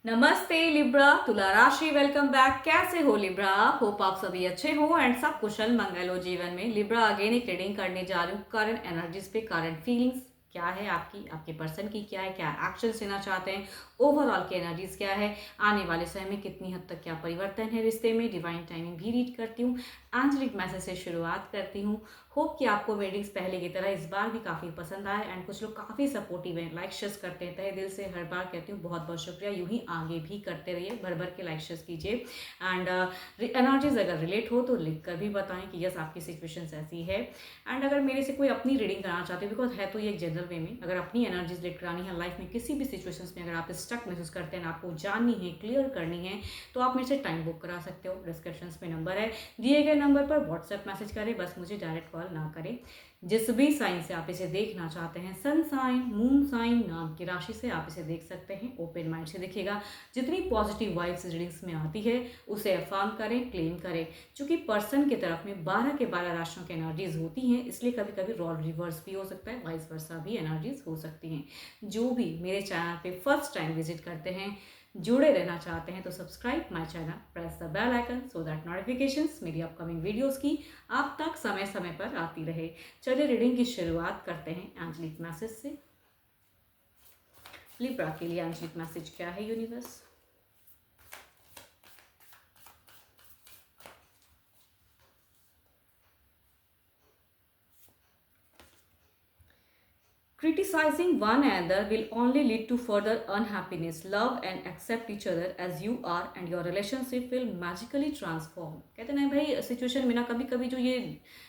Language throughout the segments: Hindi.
नमस्ते लिब्रा, तुला राशि वेलकम बैक। कैसे हो लिब्रा? होप आप सभी अच्छे हो एंड सब कुशल मंगल हो जीवन में। लिब्रा अगेन एक रीडिंग करने जा रही हूँ करंट एनर्जीज पे, करंट फीलिंग्स क्या है आपकी, आपके पर्सन की क्या है, क्या एक्शन लेना चाहते हैं, ओवरऑल की एनर्जीज क्या है, आने वाले समय में कितनी हद तक क्या परिवर्तन है रिश्ते में। डिवाइन टाइमिंग भी रीड करती हूँ, आंचलिक मैसेज से शुरुआत करती हूँ। होप कि आपको रीडिंग्स पहले की तरह इस बार भी काफ़ी पसंद आए एंड कुछ लोग काफ़ी सपोर्टिव हैं, लाइक शेयर्स करते हैं। तहे दिल से हर बार कहती हूँ बहुत बहुत शुक्रिया, यूं ही आगे भी करते रहिए, भर भर के लाइक शेयर्स कीजिए एंड एनर्जीज अगर रिलेट हो तो लिख कर भी बताएं कि यस आपकी सिचुएशन ऐसी है। एंड अगर मेरे से कोई अपनी रीडिंग कराना चाहते हैं, बिकॉज है तो ये एक जनरल वे में, अगर अपनी एनर्जीज रिलेट करानी है लाइफ में किसी भी सिचुएशंस में, अगर आप स्टक महसूस करते हैं, आपको जाननी है, क्लियर करनी है, तो आप मेरे से टाइम बुक करा सकते हो। डिस्क्रिप्शन में नंबर है, दिए गए नंबर पर व्हाट्सएप मैसेज करें, बस मुझे डायरेक्ट कॉल ना करें। जिस भी साइन से आप इसे देखना चाहते हैं, सन साइन, मून साइन, नाम की राशि से आप इसे देख सकते हैं। ओपन माइंड से दिखेगा। जितनी पॉजिटिव वाइब्स रीडिंग्स में आती है उसे अफर्म करें, क्लेम करें। क्योंकि पर्सन की तरफ में 12 के 12 राशियों की एनर्जीज होती हैं, इसलिए कभी कभी रोल रिवर्स भी हो सकता है, वाइस वर्सा भी एनर्जीज हो सकती हैं। जो भी मेरे चैनल पे फर्स्ट टाइम विजिट करते हैं, जुड़े रहना चाहते हैं, तो subscribe my channel, press the bell icon so that notifications मेरी अपकमिंग वीडियोस की आप तक समय समय पर आती रहे। चलिए रीडिंग की शुरुआत करते हैं एंजलिक मैसेज से। लिब्रा के लिए एंजलिक मैसेज क्या है universe? Criticizing one another will only lead to further unhappiness. Love and accept each other as you are and your relationship will magically transform. कहते हैं ना भाई, सिचुएशन में ना कभी कभी जो ये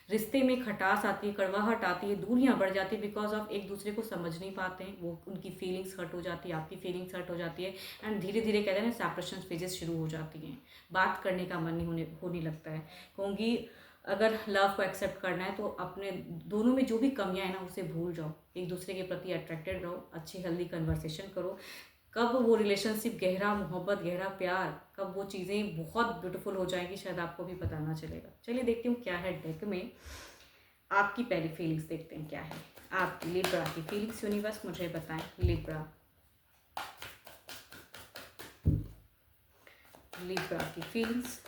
रिश्ते में खटास आती है, कड़वाहट आती है, दूरियां बढ़ जाती है, बिकॉज ऑफ एक दूसरे को समझ नहीं पाते हैं। वो उनकी फीलिंग्स हर्ट हो जाती है, आपकी फीलिंग्स हर्ट हो जाती है एंड धीरे धीरे कहते हैं ना सेपरेशन फेजेस शुरू हो जाती हैं। बात करने का मन नहीं होने लगता है। कहूँगी अगर लव को एक्सेप्ट करना है तो अपने दोनों में जो भी कमियां हैं ना उसे भूल जाओ, एक दूसरे के प्रति अट्रैक्टेड रहो, अच्छी हेल्दी कन्वर्सेशन करो। कब वो रिलेशनशिप गहरा मोहब्बत, गहरा प्यार, कब वो चीज़ें बहुत ब्यूटीफुल हो जाएंगी शायद आपको भी पता ना चलेगा। चलिए देखती हूँ क्या है डेक में। आपकी पहली फीलिंग्स देखते हैं क्या है आपकी लिब्रा की फीलिंग्स। यूनिवर्स मुझे बताएं लिब्रा, लिब्रा की फीलिंग्स,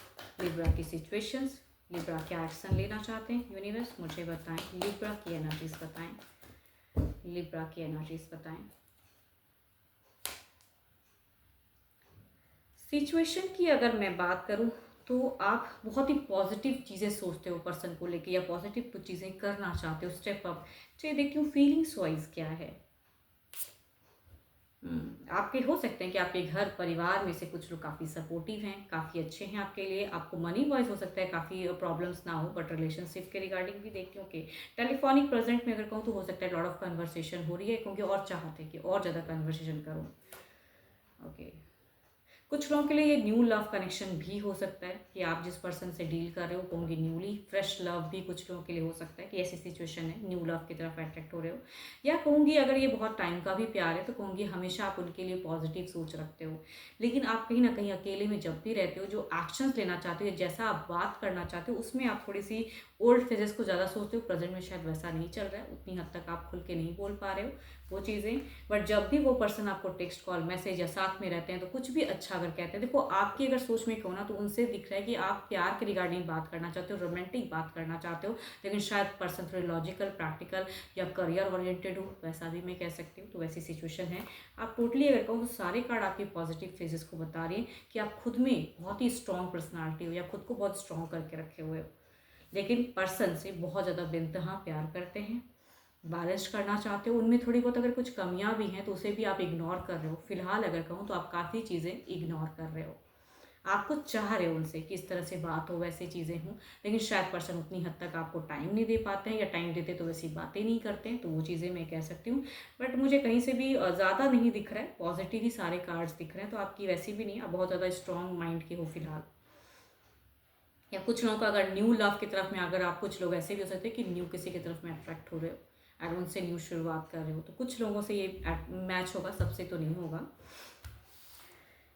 लिब्रा की सिचुएशंस, लिब्रा क्या एक्शन लेना चाहते हैं। यूनिवर्स मुझे बताएं, लिब्रा की एनर्जीज बताएं, लिब्रा की एनर्जीज बताएं। सिचुएशन की अगर मैं बात करूं तो आप बहुत ही पॉजिटिव चीज़ें सोचते हो पर्सन को लेके, या पॉजिटिव कुछ चीज़ें करना चाहते हो, स्टेप अप। चलिए देखती हूँ फीलिंग्स वाइज क्या है। आपके हो सकते हैं कि आपके घर परिवार में से कुछ लोग काफ़ी सपोर्टिव हैं, काफ़ी अच्छे हैं आपके लिए। आपको मनी वाइज हो सकता है काफ़ी प्रॉब्लम्स ना हो, बट रिलेशनशिप के रिगार्डिंग भी देखती हूँ कि टेलीफोनिक प्रेजेंट में अगर कहूँ तो हो सकता है लॉट ऑफ कन्वर्सेशन हो रही है, क्योंकि और चाहते हैं कि और ज़्यादा कन्वर्सेशन करूँ। ओके, कुछ लोगों के लिए ये न्यू लव कनेक्शन भी हो सकता है कि आप जिस पर्सन से डील कर रहे हो, कहूँगी न्यूली फ्रेश लव भी कुछ लोगों के लिए हो सकता है कि ऐसी सिचुएशन है, न्यू लव की तरफ अट्रैक्ट हो रहे हो। या कहूँगी अगर ये बहुत टाइम का भी प्यार है तो कहूँगी हमेशा आप उनके लिए पॉजिटिव सोच रखते हो, लेकिन आप कहीं ना कहीं अकेले में जब भी रहते हो, जो एक्शंस लेना चाहते हो, जैसा आप बात करना चाहते हो, उसमें आप थोड़ी सी ओल्ड फेजेस को ज़्यादा सोचते हो। प्रेजेंट में शायद वैसा नहीं चल रहा है, उतनी हद तक आप खुल के नहीं बोल पा रहे हो वो चीज़ें। बट जब भी वो पर्सन आपको टेक्स्ट कॉल मैसेज या साथ में रहते हैं तो कुछ भी अच्छा अगर कहते हैं, देखो आपकी अगर सोच में कहूँ ना तो उनसे दिख रहा है कि आप प्यार के रिगार्डिंग बात करना चाहते हो, रोमांटिक बात करना चाहते हो, लेकिन शायद पर्सन थोड़े लॉजिकल, प्रैक्टिकल या करियर ओरिएंटेड हो, वैसा भी मैं कह सकती हूँ। तो वैसी सिचुएशन है। आप टोटली अगर कहूँ तो सारे कार्ड आपके पॉजिटिव फेजेस को बता रही हैं कि आप खुद में बहुत ही स्ट्रॉन्ग पर्सनैलिटी हो या खुद को बहुत स्ट्रॉन्ग करके रखे हुए हो, लेकिन पर्सन से बहुत ज़्यादा बेइंतहा प्यार करते हैं, बैलेंस करना चाहते हो। उनमें थोड़ी बहुत अगर कुछ कमियां भी हैं तो उसे भी आप इग्नोर कर रहे हो। फिलहाल अगर कहूँ तो आप काफ़ी चीज़ें इग्नोर कर रहे हो, आप कुछ चाह रहे हो उनसे कि इस तरह से बात हो, वैसी चीज़ें हों, लेकिन शायद पर्सन उतनी हद तक आपको टाइम नहीं दे पाते हैं, या टाइम देते तो वैसी बातें नहीं करते हैं। तो वो चीज़ें मैं कह सकती हूँ। बट मुझे कहीं से भी ज़्यादा नहीं दिख रहा है, पॉजिटिव ही सारे कार्ड्स दिख रहे हैं। तो आपकी वैसी भी नहीं, आप बहुत ज़्यादा स्ट्रॉन्ग माइंड के हो फिलहाल। या कुछ लोगों का अगर न्यू लव की तरफ में, अगर आप कुछ लोग ऐसे भी हो सकते हैं कि न्यू किसी की तरफ में अट्रैक्ट हो रहे हो और उनसे न्यू शुरुआत कर रहे हो, तो कुछ लोगों से ये मैच होगा, सबसे तो नहीं होगा।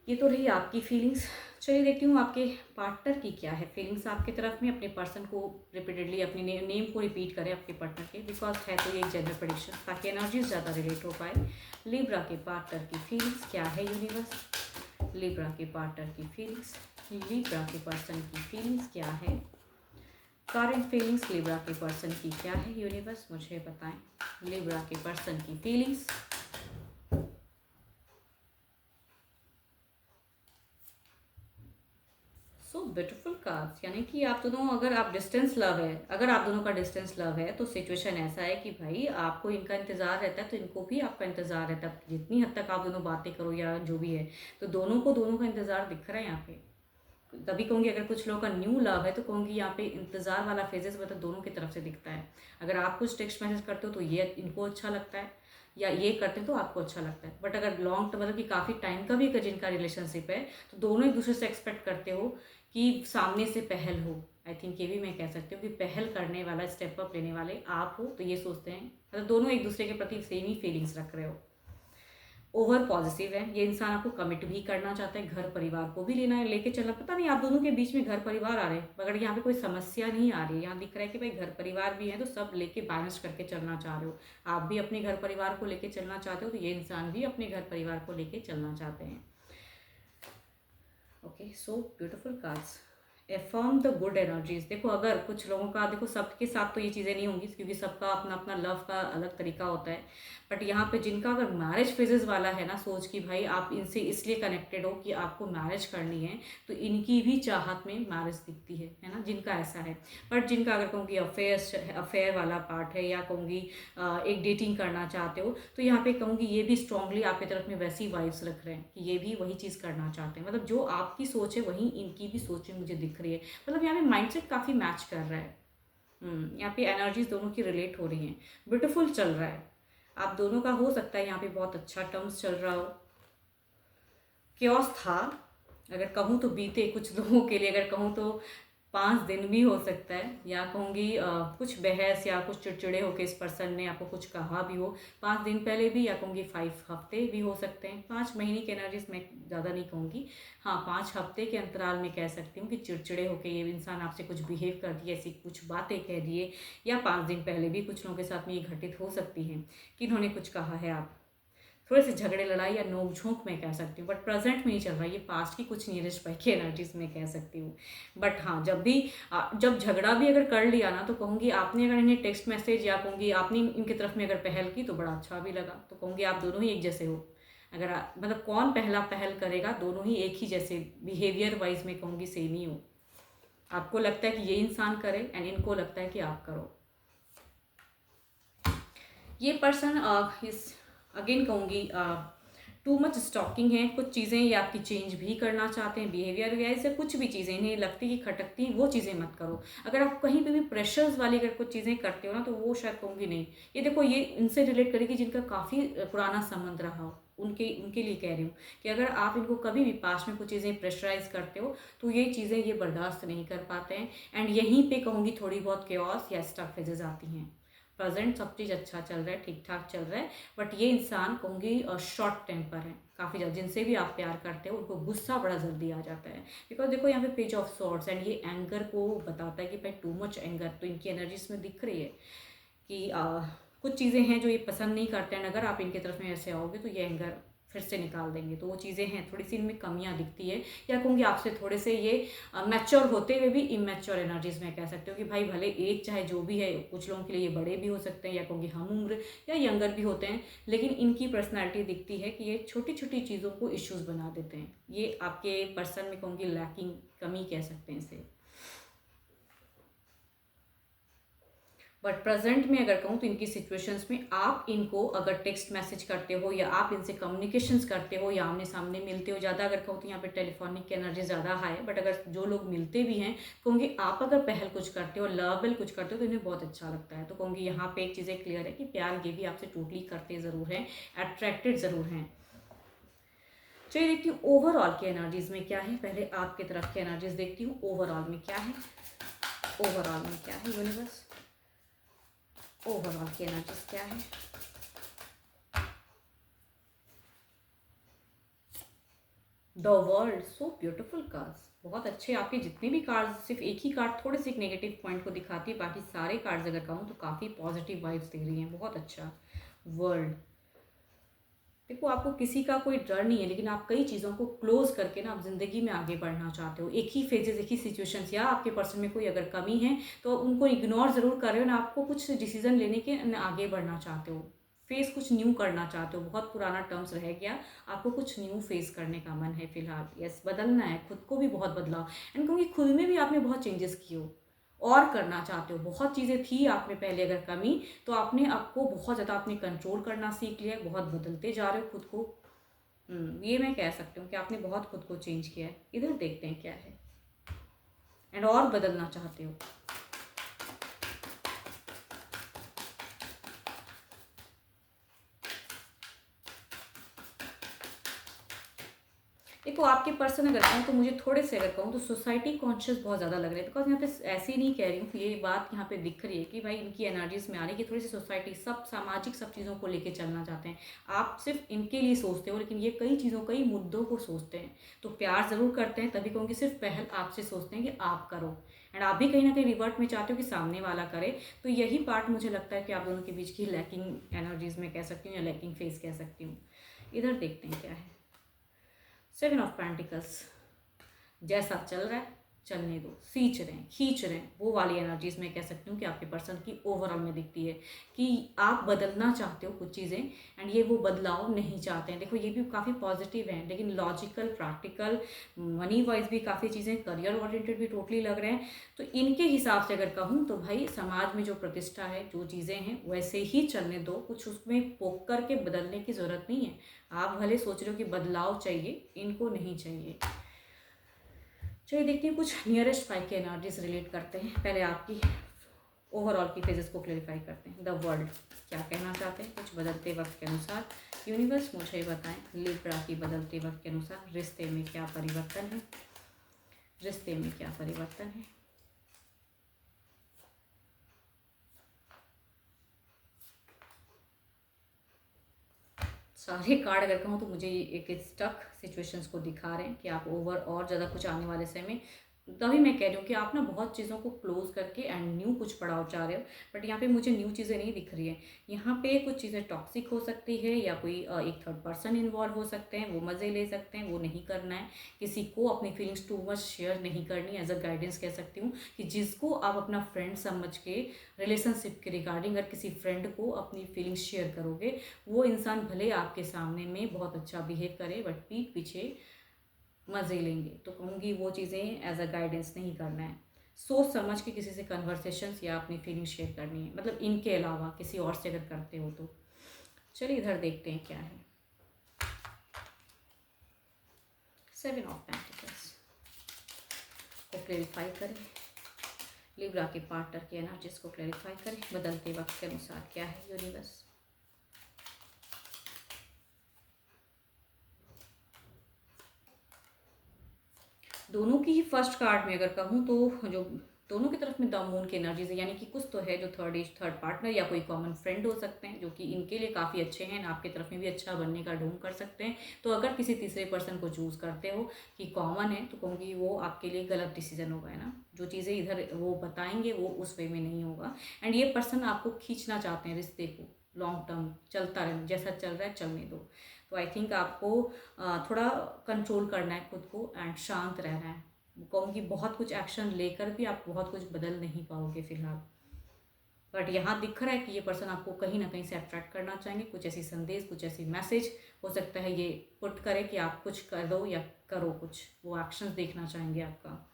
ये तो रही आपकी फीलिंग्स। चलिए देखती हूँ आपके पार्टनर की क्या है फीलिंग्स आपकी तरफ में। अपने पर्सन को रिपीटेडली अपनी नेम को रिपीट करें आपके पार्टनर के, बिकॉज है तो ये एक जनरल प्रेडिक्शन, ताकि एनर्जीज ज़्यादा रिलेट हो पाए। लिब्रा के पार्टनर की फीलिंग्स क्या है यूनिवर्स? लिब्रा के पार्टनर की फीलिंग्स, लिब्रा के पर्सन की फीलिंग्स क्या है, करंट फीलिंग्स लिब्रा के पर्सन की क्या है, यूनिवर्स मुझे बताएं। लिब्रा के पर्सन की फीलिंग्स, सो ब्यूटीफुल कार्ड्स, यानी कि आप दोनों, अगर आप डिस्टेंस लव है, अगर आप दोनों का डिस्टेंस लव है तो सिचुएशन ऐसा है कि भाई आपको इनका इंतज़ार रहता है तो इनको भी आपका इंतज़ार रहता है। जितनी हद तक आप दोनों बातें करो या जो भी है, तो दोनों को दोनों का इंतज़ार दिख रहा है यहाँ पे। तभी कहूँगी अगर कुछ लोगों का न्यू लव है तो कहूँगी यहाँ पे इंतज़ार वाला फेजेस मतलब दोनों की तरफ से दिखता है। अगर आप कुछ टेक्स्ट मैसेज करते हो तो ये इनको अच्छा लगता है, या ये करते हैं तो आपको अच्छा लगता है। बट अगर लॉन्ग टर्म मतलब कि काफ़ी टाइम का भी अगर जिनका रिलेशनशिप है तो दोनों एक दूसरे से एक्सपेक्ट करते हो कि सामने से पहल हो। आई थिंक ये भी मैं कह सकती हूँ कि पहल करने वाला, स्टेप अप लेने वाले आप हो, तो ये सोचते हैं मतलब दोनों एक दूसरे के प्रति सेम ही फीलिंग्स रख रहे हो। ओवर पॉजिटिव है ये इंसान, आपको कमिट भी करना चाहता है, घर परिवार को भी लेना है, लेके चलना। पता नहीं आप दोनों के बीच में घर परिवार आ रहे हैं, मगर यहाँ पे कोई समस्या नहीं आ रही है। यहाँ दिख रहा है कि भाई घर परिवार भी है तो सब लेके बैलेंस करके चलना चाह रहे हो। आप भी अपने घर परिवार को लेके चलना चाहते हो, तो ये इंसान भी अपने घर परिवार को लेके चलना चाहते हैं। Okay, so beautiful cards, affirm the good energies. देखो अगर कुछ लोगों का, देखो सबके साथ तो ये चीज़ें नहीं होंगी क्योंकि सबका अपना अपना लव का अलग तरीका होता है। बट यहाँ पे जिनका अगर मैरिज फेजेस वाला है ना, सोच कि भाई आप इनसे इसलिए कनेक्टेड हो कि आपको मैरिज करनी है, तो इनकी भी चाहत में मैरिज दिखती है ना, जिनका ऐसा है। बट जिनका अगर कहूँगी अफेयर वाला पार्ट है, या कहूँगी एक डेटिंग करना चाहते हो, तो यहाँ पे कहूँगी ये भी स्ट्रांगली आपकी तरफ में वैसी वाइब्स रख रहे हैं कि ये भी वही चीज़ करना चाहते हैं। मतलब जो आपकी सोच है वही इनकी भी सोच में मुझे दिख रही है। मतलब यहाँ पे माइंडसेट काफ़ी मैच कर रहा है। यहाँ पे एनर्जीज दोनों की रिलेट हो रही हैं, ब्यूटीफुल चल रहा है। आप दोनों का हो सकता है यहाँ पे बहुत अच्छा टर्म्स चल रहा हो। क्योस था, अगर कहूँ तो बीते कुछ लोगों के लिए, अगर कहूँ तो 5 दिन भी हो सकता है, या कहूँगी कुछ बहस या कुछ चिड़चिड़े होकर इस पर्सन ने आपको कुछ कहा भी हो 5 दिन पहले भी, या कहूँगी 5 हफ्ते भी हो सकते हैं। 5 महीने की एनर्जीज मैं ज़्यादा नहीं कहूँगी, हाँ 5 हफ्ते के अंतराल में कह सकती हूँ कि चिड़चिड़े होकर ये इंसान आपसे कुछ बिहेव कर दिए, ऐसी कुछ बातें कह दिए, या 5 दिन पहले भी कुछ लोगों के साथ में ये घटित हो सकती हैं कि इन्होंने कुछ कहा है। आप थोड़े से झगड़े, लड़ाई या नोक झोंक में कह सकती हूँ, बट प्रेजेंट में ही चल रहा है ये, पास्ट की कुछ नियरेस्ट बाई की एनर्जीज में कह सकती हूँ। बट हाँ, जब झगड़ा भी अगर कर लिया ना, तो कहूँगी आपने अगर इन्हें टेक्स्ट मैसेज या कहूँगी आपने इनकी तरफ में अगर पहल की तो बड़ा अच्छा भी लगा। तो कहूँगी आप दोनों ही एक जैसे हो। अगर मतलब कौन पहला पहल करेगा, दोनों ही एक ही जैसे बिहेवियर वाइज में कहूँगी सेम ही हो। आपको लगता है कि ये इंसान करे एंड इनको लगता है कि आप करो। ये पर्सन इस अगेन कहूँगी टू मच स्टॉकिंग है। कुछ चीज़ें ये आपकी चेंज भी करना चाहते हैं, बिहेवियर या ऐसे कुछ भी चीज़ें इन्हें लगती कि खटकती हैं, वो चीज़ें मत करो। अगर आप कहीं पे भी प्रेशर्स वाली अगर कुछ चीज़ें करते हो ना, तो वो शायद कहूँगी नहीं। ये देखो, ये इनसे रिलेट करेगी जिनका काफ़ी पुराना संबंध रहा हो, उनके लिए कह रही हूँ कि अगर आप इनको कभी भी पास्ट में कुछ चीज़ें प्रेशराइज करते हो, तो ये चीज़ें ये बर्दाश्त नहीं कर पाते हैं। एंड यहीं पे कहूँगी थोड़ी बहुत केओस या स्टक फेजेस आती हैं। प्रेजेंट सब चीज़ अच्छा चल रहा है, ठीक ठाक चल रहा है, बट ये इंसान कहूँगी शॉर्ट टेम्पर है काफ़ी ज़्यादा। जिनसे भी आप प्यार करते हो उनको गुस्सा बड़ा जल्दी आ जाता है, बिकॉज देखो यहाँ पे पेज ऑफ सॉर्ड्स एंड ये एंगर को बताता है कि भाई टू मच एंगर तो इनकी एनर्जी इसमें दिख रही है कि कुछ चीज़ें हैं जो ये पसंद नहीं करते हैं। अगर आप इनकी तरफ में ऐसे आओगे तो ये एंगर फिर से निकाल देंगे। तो वो चीज़ें हैं, थोड़ी सी इनमें कमियां दिखती है, या कहूँगी आपसे थोड़े से ये मैच्योर होते हुए भी इमेच्योर एनर्जीज में कह सकते हो कि भाई भले एज चाहे जो भी है, कुछ लोगों के लिए ये बड़े भी हो सकते हैं, या कहूँगी हम उम्र या यंगर भी होते हैं, लेकिन इनकी पर्सनैलिटी दिखती है कि ये छोटी छोटी चीज़ों को इश्यूज़ बना देते हैं। ये आपके पर्सन में कहूँगी लैकिंग, कमी कह सकते हैं इसे। बट प्रेजेंट में अगर कहूँ तो इनकी सिचुएशंस में आप इनको अगर टेक्स्ट मैसेज करते हो, या आप इनसे कम्युनिकेशंस करते हो, या आमने सामने मिलते हो ज़्यादा, अगर कहूँ तो यहाँ पे टेलीफोनिक की एनर्जी ज़्यादा हाई है। बट अगर जो लोग मिलते भी हैं, कहूँगी आप अगर पहल कुछ करते हो, लवेबल कुछ करते हो, तो इन्हें बहुत अच्छा लगता है। तो कहूँगी यहाँ पे एक चीज़ें क्लियर है कि प्यार ये भी आपसे टोटली करते ज़रूर हैं, अट्रैक्टेड ज़रूर हैं। चलिए देखती हूँ ओवरऑल की एनर्जीज में क्या है। पहले आपकी तरफ की एनर्जीज देखती हूँ, ओवरऑल में क्या है, ओवरऑल में क्या है यूनिवर्स, ओवरऑल की एनर्जीज क्या है। The world, so beautiful cards, बहुत अच्छे आपके जितने भी कार्ड्स, सिर्फ एक ही कार्ड थोड़े से एक नेगेटिव पॉइंट को दिखाती है, बाकी सारे कार्ड्स अगर कहूँ तो काफ़ी पॉजिटिव वाइब्स दे रही हैं, बहुत अच्छा। वर्ल्ड, देखो, आपको किसी का कोई डर नहीं है, लेकिन आप कई चीज़ों को क्लोज करके ना आप ज़िंदगी में आगे बढ़ना चाहते हो। एक ही फेजेस, एक ही सिचुएशंस, या आपके पर्सन में कोई अगर कमी है तो उनको इग्नोर ज़रूर कर रहे हो ना, आपको कुछ डिसीजन लेने के न आगे बढ़ना चाहते हो। फेस कुछ न्यू करना चाहते हो, बहुत पुराना टर्म्स रह गया, आपको कुछ न्यू फेस करने का मन है फिलहाल। यस, बदलना है, खुद को भी बहुत बदलाव, एंड कहूँगी खुद में भी आपने बहुत चेंजेस किए हो और करना चाहते हो। बहुत चीज़ें थी आप में पहले अगर कमी, तो आपने आपको बहुत ज़्यादा आपने कंट्रोल करना सीख लिया है, बहुत बदलते जा रहे हो खुद को। ये मैं कह सकती हूँ कि आपने बहुत खुद को चेंज किया है। इधर देखते हैं क्या है, एंड और बदलना चाहते हो। देखो, आपके पर्सन अगर कहूँ तो मुझे थोड़े से अगर कहूँ तो सोसाइटी कॉन्शियस बहुत ज़्यादा लग रहे हैं, बिकॉज यहाँ पे ऐसे ही नहीं कह रही हूँ, ये बात यहाँ पे दिख रही है कि भाई इनकी एनर्जीज में आ रही है कि थोड़ी सी सोसाइटी, सब सामाजिक सब चीज़ों को लेके चलना चाहते हैं। आप सिर्फ इनके लिए सोचते हो, लेकिन ये कई चीज़ों, कई मुद्दों को सोचते हैं। तो प्यार ज़रूर करते हैं, तभी कहूँगी सिर्फ पहल आपसे सोचते हैं कि आप करो, एंड आप भी कहीं ना कहीं रिवर्ट में चाहते हो कि सामने वाला करे। तो यही पार्ट मुझे लगता है कि आप दोनों के बीच की लैकिंग एनर्जीज में कह सकती हूँ, या लैकिंग फेस कह सकती हूँ। इधर देखते हैं क्या है। 7 ऑफ पेंटिकल्स, जैसा चल रहा है चलने दो, सींच रहे हैं, खींच रहे हैं, वो वाली एनर्जीज में कह सकती हूँ कि आपके पर्सन की ओवरऑल में दिखती है कि आप बदलना चाहते हो कुछ चीज़ें, एंड ये वो बदलाव नहीं चाहते हैं। देखो, ये भी काफ़ी पॉजिटिव है, लेकिन लॉजिकल, प्रैक्टिकल, मनी वाइज भी काफ़ी चीज़ें, करियर ओरिएंटेड भी टोटली लग रहे हैं। तो इनके हिसाब से अगर कहूँ तो भाई समाज में जो प्रतिष्ठा है, जो चीज़ें हैं वैसे ही चलने दो, कुछ उसमें पोक करके बदलने की ज़रूरत नहीं है। आप भले सोच रहे हो कि बदलाव चाहिए, इनको नहीं चाहिए। चलिए देखते हैं, कुछ नियरेस्ट 5 के एनर्जीज रिलेट करते हैं। पहले आपकी ओवरऑल की फेजेस को क्लेरिफाई करते हैं। द वर्ल्ड क्या कहना चाहते हैं कुछ बदलते वक्त के अनुसार। यूनिवर्स मुझे बताएं, लिब्रा की बदलते वक्त के अनुसार रिश्ते में क्या परिवर्तन है, रिश्ते में क्या परिवर्तन है। सारे कार्ड अगर कहूँ तो मुझे एक स्टक सिचुएशंस को दिखा रहे हैं कि आप ओवर और ज़्यादा कुछ आने वाले समय में, तभी मैं कह रही हूँ कि आप ना बहुत चीज़ों को क्लोज करके एंड न्यू कुछ पड़ाव चाह रहे हो। बट यहाँ पे मुझे न्यू चीज़ें नहीं दिख रही है। यहाँ पे कुछ चीज़ें टॉक्सिक हो सकती है, या कोई एक थर्ड पर्सन इन्वॉल्व हो सकते हैं, वो मज़े ले सकते हैं, वो नहीं करना है। किसी को अपनी फीलिंग्स टू मच शेयर नहीं करनी, एज अ गाइडेंस कह सकती हूँ कि जिसको आप अपना फ्रेंड समझ के रिलेशनशिप के रिगार्डिंग अगर किसी फ्रेंड को अपनी फीलिंग्स शेयर करोगे, वो इंसान भले आपके सामने में बहुत अच्छा बिहेव करे, बट पीठ पीछे मज़े लेंगे। तो कहूँगी वो चीज़ें एज अ गाइडेंस नहीं करना है। सोच समझ के किसी से कन्वर्सेशंस या अपनी फीलिंग शेयर करनी है, मतलब इनके अलावा किसी और से अगर करते हो तो। चलिए इधर देखते हैं क्या है। 7 ऑफ पेंटिकल्स को क्लेरिफाई करें, लिब्रा के पार्टनर के एनर्जीज को क्लेरिफाई करें, बदलते वक्त के अनुसार क्या है यूनिवर्स। दोनों की ही फर्स्ट कार्ड में अगर कहूँ तो जो दोनों की तरफ में द मून की एनर्जीज है, यानी कि कुछ तो है जो थर्ड पार्टनर या कोई कॉमन फ्रेंड हो सकते हैं, जो कि इनके लिए काफ़ी अच्छे हैं, आपकी तरफ में भी अच्छा बनने का ढूंढ कर सकते हैं। तो अगर किसी तीसरे पर्सन को चूज़ करते हो कि कॉमन है, तो कहूँगी वो आपके लिए गलत डिसीजन होगा, है ना। जो चीज़ें इधर वो बताएंगे वो उस वे में नहीं होगा, एंड ये पर्सन आपको खींचना चाहते हैं रिश्ते को, लॉन्ग टर्म चलता रहे, जैसा चल रहा है चलने दो। तो आई थिंक आपको थोड़ा कंट्रोल करना है खुद को, एंड शांत रहना है। कहूँगी बहुत कुछ एक्शन लेकर भी आप बहुत कुछ बदल नहीं पाओगे फिलहाल। बट यहाँ दिख रहा है कि ये पर्सन आपको कहीं ना कहीं से अट्रैक्ट करना चाहेंगे, कुछ ऐसी संदेश, कुछ ऐसी मैसेज हो सकता है ये पुट करे कि आप कुछ कर दो या करो कुछ, वो एक्शन देखना चाहेंगे आपका।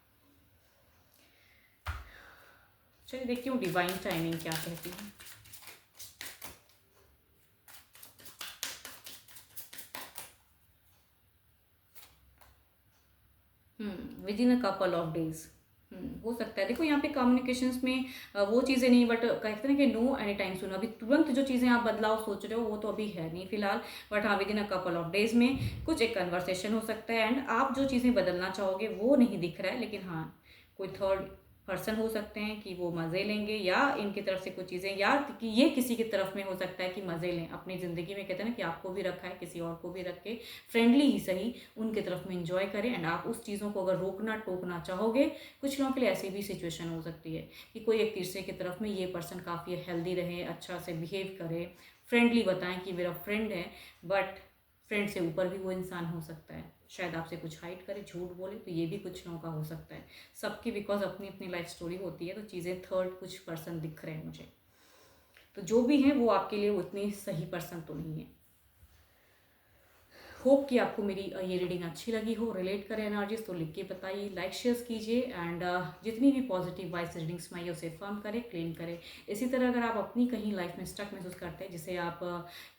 चलिए देखती हूँ डिवाइन टाइमिंग क्या कहती है। With in a couple of days हो सकता है। देखो यहाँ पे कम्युनिकेशंस में वो चीज़ें नहीं, बट कहते हैं ना कि नो एनी टाइम सुन, अभी तुरंत जो चीज़ें आप बदलाव सोच रहे हो वो तो अभी है नहीं फिलहाल। बट हाँ, with in a couple of days में कुछ एक कन्वर्सेशन हो सकता है, एंड आप जो चीज़ें बदलना चाहोगे वो नहीं दिख रहा है, लेकिन हाँ कोई थर्ड पर्सन हो सकते हैं कि वो मज़े लेंगे, या इनकी तरफ से कुछ चीज़ें, या कि ये किसी की तरफ में हो सकता है कि मज़े लें अपनी ज़िंदगी में। कहते हैं ना कि आपको भी रखा है, किसी और को भी रख के फ्रेंडली ही सही उनके तरफ में इंजॉय करें, एंड आप उस चीज़ों को अगर रोकना टोकना चाहोगे, कुछ लोगों के लिए ऐसी भी सिचुएशन हो सकती है कि कोई एक तीसरे की तरफ में ये पर्सन काफ़ी हेल्दी रहे, अच्छा से बिहेव करे, फ्रेंडली बताएं कि मेरा फ्रेंड है, बट फ्रेंड से ऊपर भी वो इंसान हो सकता है, शायद आपसे कुछ हाइड करे, झूठ बोले, तो ये भी कुछ लोगों का हो सकता है। सबकी बिकॉज अपनी अपनी लाइफ स्टोरी होती है, तो चीज़ें थर्ड कुछ पर्सन दिख रहे हैं मुझे। तो जो भी हैं वो आपके लिए उतनी सही पर्सन तो नहीं है। होप कि आपको मेरी ये रीडिंग अच्छी लगी हो, रिलेट करें एनर्जीज तो लिख के बताइए, लाइक शेयर कीजिए एंड जितनी भी पॉजिटिव वाइज रीडिंग्स में उसे फर्म करें, क्लीन करें। इसी तरह अगर आप अपनी कहीं लाइफ में स्टक महसूस करते हैं जिसे आप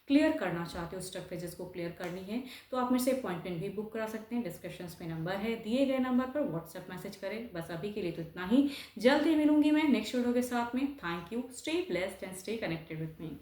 क्लियर करना चाहते हो, स्टक पेजेस को क्लियर करनी है, तो आप मेरे से अपॉइंटमेंट भी बुक करा सकते हैं। डिस्क्रिप्शन में नंबर है, दिए गए नंबर पर व्हाट्सएप मैसेज करें। बस अभी के लिए तो इतना ही, जल्द ही मिलूंगी मैं नेक्स्ट वीडियो के साथ में। Thank you, stay blessed and stay connected with me.